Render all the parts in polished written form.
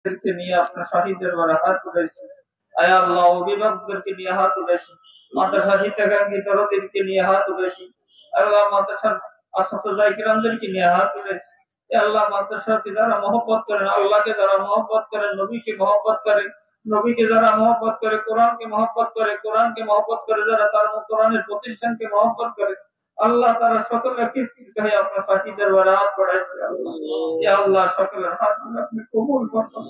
নিয়ে আপনার শহীদদের বড় হাত তুলেছি। আয় আল্লাহ, অভিভাবকদেরকে নিয়ে হাত তুলেছি, মাদ্রাসা শিক্ষাকাঙ্ক্ষী তরুণদেরকে নিয়ে হাত তুলেছি। আল্লাহ, মাদ্রাসার আসাদুল্লাহ কিরামদেরকে নিয়ে হাত তুলেছি। আল্লাহ, মাদ্রাসাকে যারা মহব্বত করেন, আল্লাহকে যারা মহব্বত করেন, নবীকে মহব্বত করে, নবীকে যারা মহব্বত করে, কোরআনকে মহব্বত করে, কোরআনকে মহব্বত করে যারা তার কোরআনের প্রতিষ্ঠানকে মহব্বত করে, আল্লাহ তারা সকলের কীর্তি আপনার সাথীদের হাত বাড়াইছে। আল্লাহ, সকলের হাতগুলো আপনি কবুল করুন।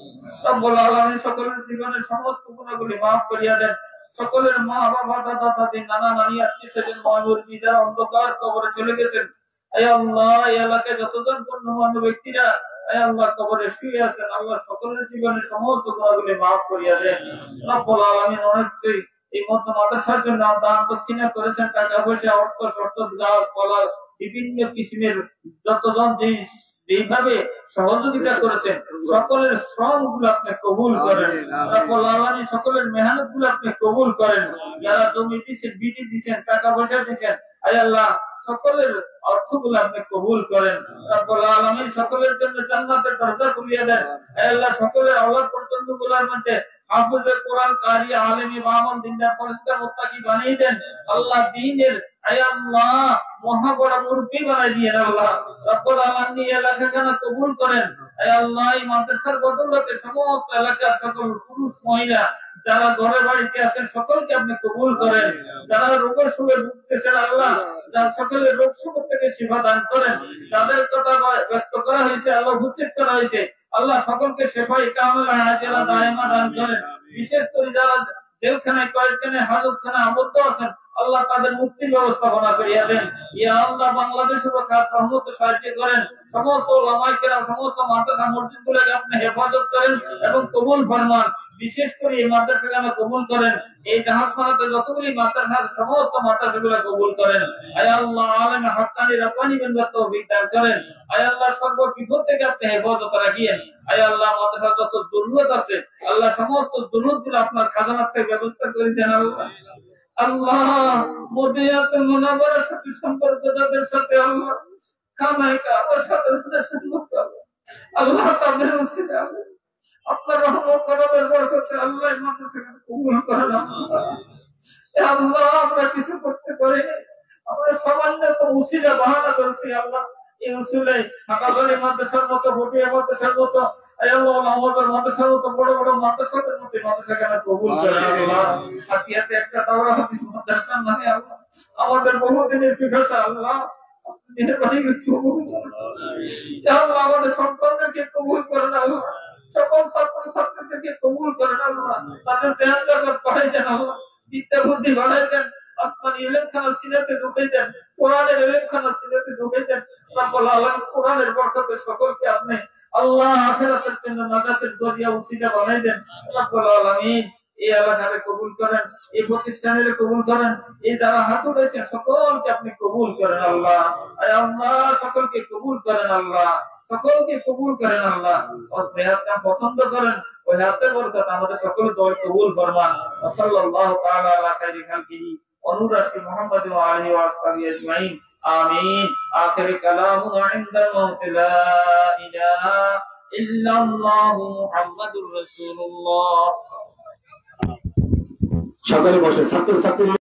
রব্বুল আলামিন সকলের জীবনের সমস্ত গুনাহগুলি মাফ করিয়া দেন। সকলের মা বাবা, দাদা দাদি, নানা নানি, আত্মীয়স্বজন, মা-মুরব্বি যারা অন্ধকার কবরে চলে গেছেন, হে আল্লাহ, এই এলাকায় যতজন গণ্যমান্য ব্যক্তিরা হে আল্লাহ কবরে শুয়ে আছেন, আল্লাহ সকলের জীবনের সমস্ত গুনাহগুলি মাফ করিয়া দেন। রব্বুল আলামিন অনেককেই এই মত মাদ্রাসার জন্য দান দক্ষিণা করেছেন, টাকা পয়সা, অর্থ, শর্ত, গাছ, ফল, বিভিন্ন কিসিমের যতজন যেইভাবে সহযোগিতা করেছেন, সকলের শ্রম গুলো আপনি কবুল করেন। রব্বুল আলামিন সকলের মেহনত গুলো আপনি কবুল করেন। যারা জমি দিচ্ছেন, বিটি দিচ্ছেন, টাকা পয়সা দিচ্ছেন, আয় আল্লাহ সকলের অর্থগুলো আপনি কবুল করেন। রব্বুল আলামিন সকলের জন্য জান্নাতের দরজা খুলিয়ে দেন। আয় আল্লাহ সকলের আওলাদ পর্যন্ত গুলোর মধ্যে হাফেজে কোরআন, কারি, আলেম, ইমাম, দিনদার, পরিষ্কার, মুত্তাকি বানিয়ে দেন। আল্লাহ দ্বীনের আয় আল্লাহ মহা বড় মুরব্বি বানাই দিয়েন। আল্লাহ রব্বুল আলামিন এলাকাখানা কবুল করেন। আয় আল্লাহ এই মাদ্রাসার বদৌলতে সমস্ত এলাকার সকল পুরুষ মহিলা যারা ঘরে বাড়িতে আছেন সকলকে আপনি কবুল করেন। যারা রোগের সুখে ভুগতেছেন, আল্লাহ যার সকলের রোগ সুখ থেকে শিফা দান করেন। যাদের কথা ব্যক্ত করা হয়েছে, আল্লাহ উপস্থিত করা হয়েছে, আল্লাহ সকলকে শেফায়ে কামিলা আজেলা দায়েমা দান করেন। বিশেষ করে যারা জেলখানায়, কয়েকখানায়, হাজতখানায় আবদ্ধ আছেন, আল্লাহ তাদের মুক্তির ব্যবস্থাপনা করিয়া দেন। ইয়া আল্লাহ বাংলাদেশের উপর খাস রহমত সাহায্য করেন। সমস্ত ওলামায়ে কেরাম, সমস্ত মাদ্রাসা মসজিদগুলোকে আপনি হেফাজত করেন এবং কবুল ফরমান। বিশেষ করে এই মাদ্রাসাগুলো কবুল করেন। এই জাহাজখানাতে যতগুলি মাদ্রাসা আছে সমস্ত মাদ্রাসাগুলো কবুল করেন। আয় আল্লাহ আলেম হাক্কানি রাব্বানি বানার তৌফিক দান করেন। আয় আল্লাহ সর্ব বিপদ থেকে আপনি হেফাজত রাখিয়েন। আয় আল্লাহ মাদ্রাসার যত জরুরত আছে, আল্লাহ সমস্ত জরুরতগুলো আপনার খাজানা থেকে ব্যবস্থা করে দেন। আল্লাহ আল্লাহ মদিনাতুল মুনাওয়ারার সাথে সম্পর্ক যাদের সাথে আল্লাহ খানায় কাবার সাথে সম্পর্ক, আল্লাহ তাদের উসিলা আপনার রহমত করবেন, বরকতে আল্লাহ মাদ্রাসাকে কবুল করেন। আল্লাহ আমরা কিছু করতে পারি না, আমরা সামান্য তো উসিলা বাহানা করছি। আল্লাহ এই উসিলায় হাকাবাড়ি মাদ্রাসার মতো, ভটিয়া মাদ্রাসার মতো, আল্লাহ আমাদের মাদ্রাসার মতো বড় বড় মাদ্রাসাদের মধ্যে মাদ্রাসাকে কবুল করেন। আল্লাহ হাতিয়াতে একটা দাওরা হাদিস মাদ্রাসা মানে আল্লাহ আমাদের বহুদিনের পিপাসা, আল্লাহ মেহেরবানি করে কবুল করেন। আল্লাহ আমাদের সন্তানদেরকে কবুল করেন। আল্লাহ সকল ছাত্র ছাত্রীদেরকে কবুল করেন। আল্লাহ তাদের ধ্যান জগৎ বাড়াই দেন। আল্লাহ বিদ্যা বুদ্ধি বাড়াই দেন। আসমানি ইলমখানা সিনাতে ঢুকাই দেন। কোরআনের ইলমখানা সিনাতে ঢুকাই দেন। রব্বুল আলামিন কোরআনের বরকতে সকলকে আপনি আল্লাহ আখিরাতের জন্য নাজাতের জরিয়া উসিলা বানাই দেন। রব্বুল আলামিন এই এলাকারে কবুল করেন, এই প্রতিষ্ঠানের কবুল করেন, এই যারা হাত উঠেছে সকলকে আপনি কবুল করেন। আল্লাহ আল্লাহ সকলকে কবুল করেন। আল্লাহ সকলকে কবুল করেন। আল্লাহ ওই হাতটা পছন্দ করেন, ওই হাতের বরকত আমাদের সকলের দোয়া কবুল ফরমান। সাল্লাল্লাহু তাআলা আলা খাইরি খালকিহি ওয়া নূরি মুহাম্মাদ ওয়া আলিহি ওয়া আসহাবিহি আজমাইন। আমিন। আখির কালামু ইনদা মাউত লা ইলাহা ইল্লাল্লাহু মুহাম্মাদুর রাসূলুল্লাহ। সকলে বসে ছাত্র ছাত্রী